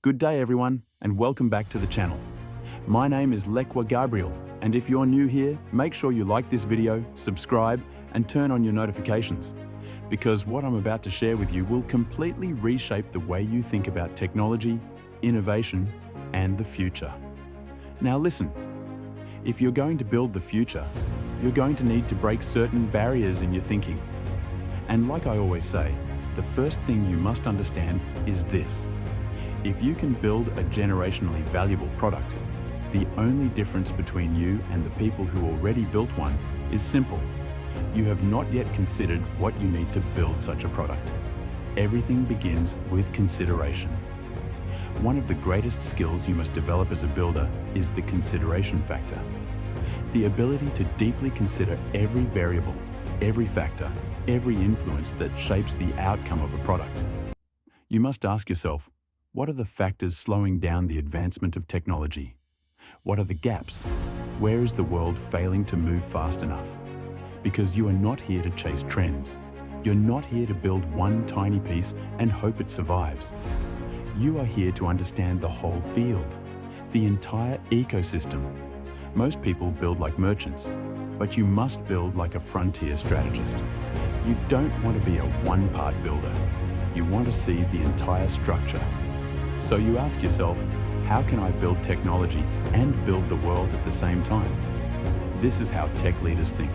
Good day everyone, and welcome back to the channel. My name is Lekwa Gabriel, and if you're new here, make sure you like this video, subscribe, and turn on your notifications, because what I'm about to share with you will completely reshape the way you think about technology, innovation, and the future. Now listen, if you're going to build the future, you're going to need to break certain barriers in your thinking. And like I always say, the first thing you must understand is this. If you can build a generationally valuable product, the only difference between you and the people who already built one is simple. You have not yet considered what you need to build such a product. Everything begins with consideration. One of the greatest skills you must develop as a builder is the consideration factor. The ability to deeply consider every variable, every factor, every influence that shapes the outcome of a product. You must ask yourself, what are the factors slowing down the advancement of technology? What are the gaps? Where is the world failing to move fast enough? Because you are not here to chase trends. You're not here to build one tiny piece and hope it survives. You are here to understand the whole field, the entire ecosystem. Most people build like merchants, but you must build like a frontier strategist. You don't want to be a one-part builder. You want to see the entire structure. So you ask yourself, how can I build technology and build the world at the same time? This is how tech leaders think.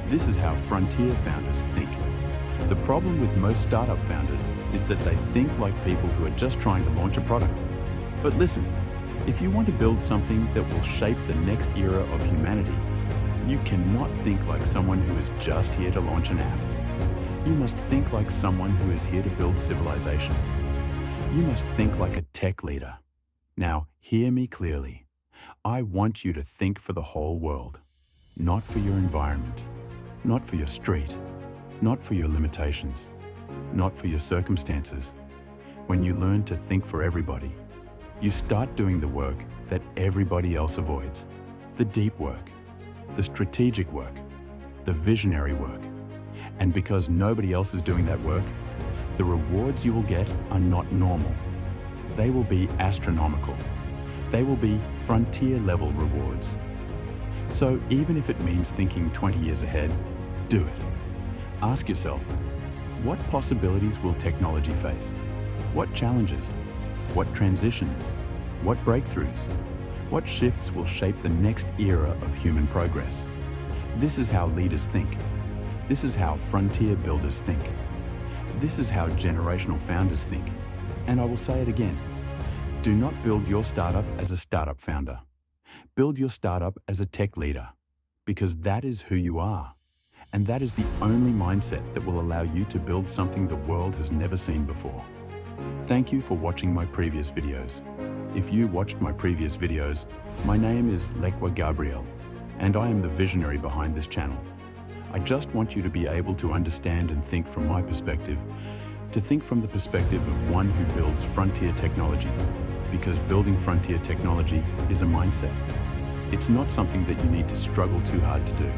This is how frontier founders think. The problem with most startup founders is that they think like people who are just trying to launch a product. But listen, if you want to build something that will shape the next era of humanity, you cannot think like someone who is just here to launch an app. You must think like someone who is here to build civilization. You must think like a tech leader. Now, hear me clearly. I want you to think for the whole world, not for your environment, not for your street, not for your limitations, not for your circumstances. When you learn to think for everybody, you start doing the work that everybody else avoids, the deep work, the strategic work, the visionary work. And because nobody else is doing that work, the rewards you will get are not normal. They will be astronomical. They will be frontier-level rewards. So even if it means thinking 20 years ahead, do it. Ask yourself, what possibilities will technology face? What challenges? What transitions? What breakthroughs? What shifts will shape the next era of human progress? This is how leaders think. This is how frontier builders think. This is how generational founders think. And I will say it again. Do not build your startup as a startup founder. Build your startup as a tech leader, because that is who you are. And that is the only mindset that will allow you to build something the world has never seen before. Thank you for watching my previous videos. If you watched my previous videos, my name is Lekwa Gabriel, and I am the visionary behind this channel. I just want you to be able to understand and think from my perspective, to think from the perspective of one who builds frontier technology, because building frontier technology is a mindset. It's not something that you need to struggle too hard to do.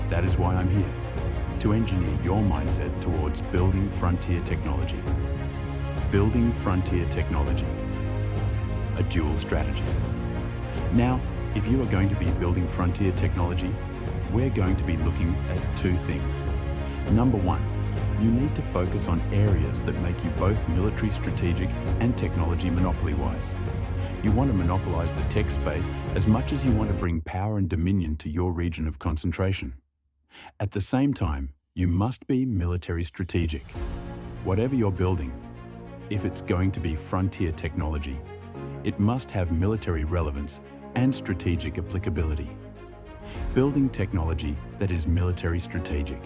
That is why I'm here, to engineer your mindset towards building frontier technology. Building frontier technology, a dual strategy. Now, if you are going to be building frontier technology, we're going to be looking at two things. Number one, you need to focus on areas that make you both military strategic and technology monopoly-wise. You want to monopolize the tech space as much as you want to bring power and dominion to your region of concentration. At the same time, you must be military strategic. Whatever you're building, if it's going to be frontier technology, it must have military relevance and strategic applicability. Building technology that is military strategic.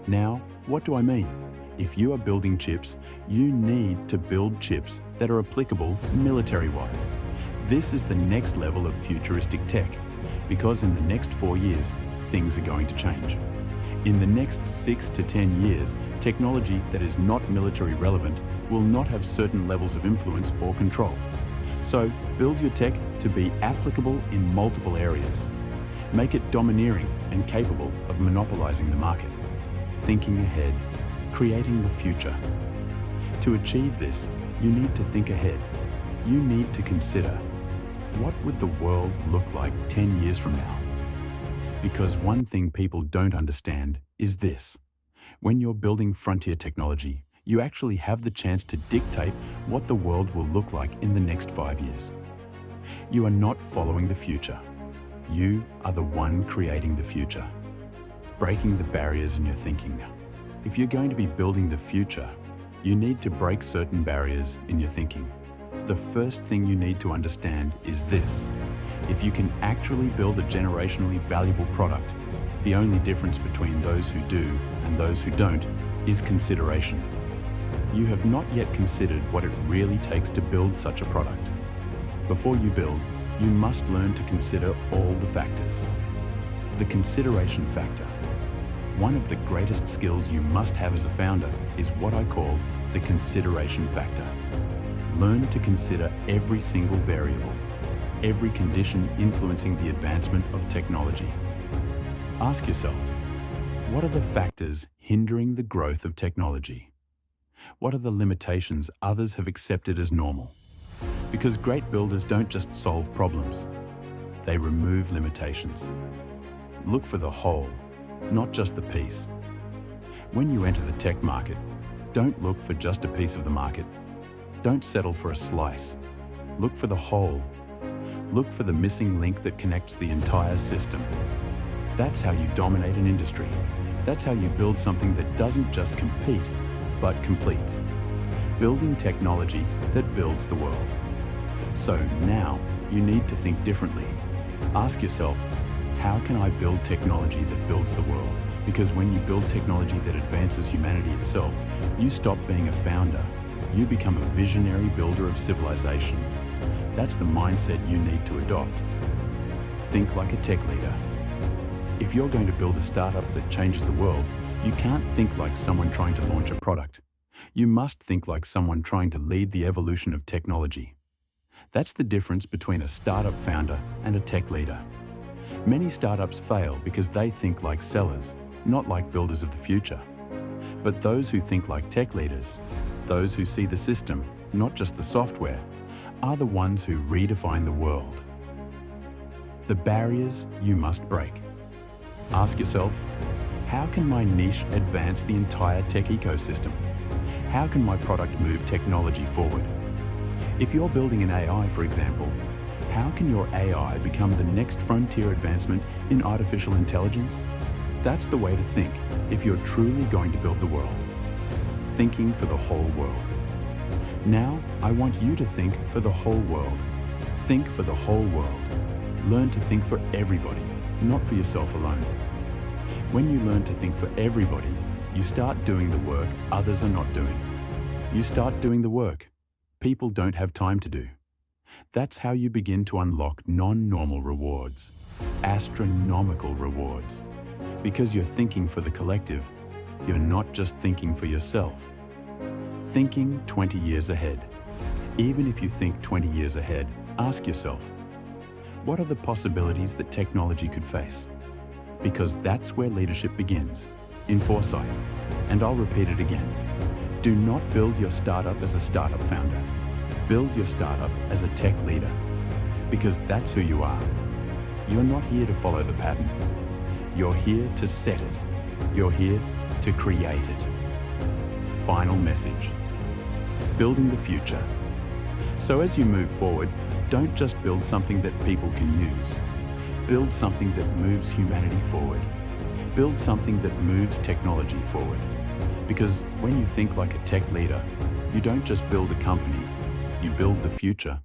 Now, what do I mean? If you are building chips, you need to build chips that are applicable military-wise. This is the next level of futuristic tech, because in the next 4 years, things are going to change. In the next 6 to 10 years, technology that is not military relevant will not have certain levels of influence or control. So, build your tech to be applicable in multiple areas. Make it domineering and capable of monopolizing the market. Thinking ahead, creating the future. To achieve this, you need to think ahead. you need to consider, what would the world look like 10 years from now? Because one thing people don't understand is this. When you're building frontier technology, you actually have the chance to dictate what the world will look like in the next 5 years. You are not following the future. You are the one creating the future. Breaking the barriers in your thinking. If you're going to be building the future, you need to break certain barriers in your thinking. The first thing you need to understand is this. If you can actually build a generationally valuable product, the only difference between those who do and those who don't is consideration. You have not yet considered what it really takes to build such a product. Before you build, you must learn to consider all the factors. The consideration factor. One of the greatest skills you must have as a founder is what I call the consideration factor. Learn to consider every single variable, every condition influencing the advancement of technology. Ask yourself, what are the factors hindering the growth of technology? What are the limitations others have accepted as normal? Because great builders don't just solve problems, they remove limitations. Look for the whole, not just the piece. When you enter the tech market, don't look for just a piece of the market. Don't settle for a slice. Look for the whole. Look for the missing link that connects the entire system. That's how you dominate an industry. That's how you build something that doesn't just compete, but completes. Building technology that builds the world. So now, you need to think differently. Ask yourself, how can I build technology that builds the world? Because when you build technology that advances humanity itself, you stop being a founder. You become a visionary builder of civilization. That's the mindset you need to adopt. Think like a tech leader. If you're going to build a startup that changes the world, you can't think like someone trying to launch a product. You must think like someone trying to lead the evolution of technology. That's the difference between a startup founder and a tech leader. Many startups fail because they think like sellers, not like builders of the future. But those who think like tech leaders, those who see the system, not just the software, are the ones who redefine the world. The barriers you must break. Ask yourself, how can my niche advance the entire tech ecosystem? How can my product move technology forward? If you're building an AI, for example, how can your AI become the next frontier advancement in artificial intelligence? That's the way to think if you're truly going to build the world. Thinking for the whole world. Now, I want you to think for the whole world. Think for the whole world. Learn to think for everybody, not for yourself alone. When you learn to think for everybody, you start doing the work others are not doing. You start doing the work people don't have time to do. That's how you begin to unlock non-normal rewards, astronomical rewards. Because you're thinking for the collective, you're not just thinking for yourself. Thinking 20 years ahead. Even if you think 20 years ahead, ask yourself, what are the possibilities that technology could face? Because that's where leadership begins, in foresight. And I'll repeat it again. Do not build your startup as a startup founder. Build your startup as a tech leader. Because that's who you are. You're not here to follow the pattern. You're here to set it. You're here to create it. Final message. Building the future. So as you move forward, don't just build something that people can use. Build something that moves humanity forward. Build something that moves technology forward. Because when you think like a tech leader, you don't just build a company, you build the future